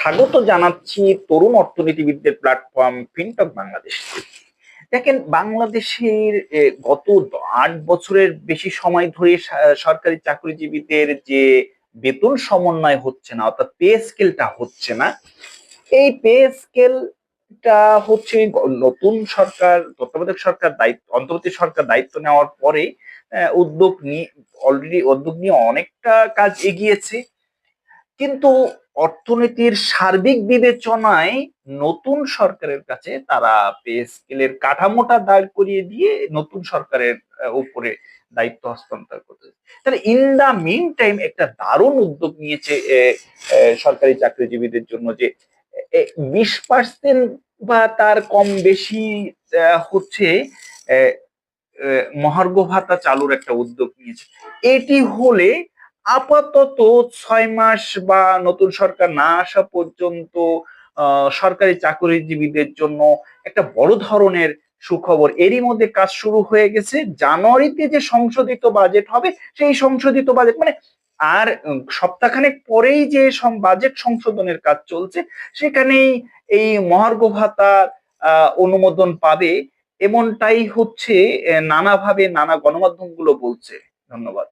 স্বাগত জানাচ্ছি তরুণ অর্থনীতিবিদদের প্ল্যাটফর্ম ফিনটক বাংলাদেশ। দেখেন, বাংলাদেশের গত 8 বছরের বেশি সময় ধরে সরকারি চাকরিজীবীদের যে বেতন সমন্বয় হচ্ছে না, অর্থাৎ পে স্কেলটা হচ্ছে না। এই পে স্কেলটা হচ্ছে নতুন সরকার, তত্ত্বাবধায়ক সরকার অন্তর্বর্তী সরকার দায়িত্ব নেওয়ার পরে উদ্যোগ নিয়ে অনেকটা কাজ এগিয়েছে। কিন্তু অর্থনীতির সার্বিক বিবেচনায় নতুন সরকারের কাছে তারা পে স্কেলের কাঠামোটা দাঁড় করিয়ে দিয়ে নতুন সরকারের উপরে দায়িত্ব হস্তান্তর করতে। তাহলে ইন দা মিন টাইম একটা দারুণ উদ্যোগ নিয়েছে সরকারি চাকরিজীবীদের জন্য, যে 20% বা তার কম বেশি হচ্ছে আহ, মহার্ঘ ভাতা চালুর একটা উদ্যোগ নিয়েছে। এটি হলে আপাতত 6 মাস বা নতুন সরকার না আসা পর্যন্ত সরকারি চাকরিজীবীদের জন্য একটা বড় ধরনের সুখবর। এরই মধ্যে কাজ শুরু হয়ে গেছে। জানুয়ারিতে যে সংশোধিত বাজেট হবে, সেই সংশোধিত বাজেট মানে আর সপ্তাহখানেক পরেই যে বাজেট সংশোধনের কাজ চলছে, সেখানেই এই মহার্ঘ ভাতা অনুমোদন পাবে, এমনটাই হচ্ছে নানাভাবে নানা গণমাধ্যমগুলো বলছে। ধন্যবাদ।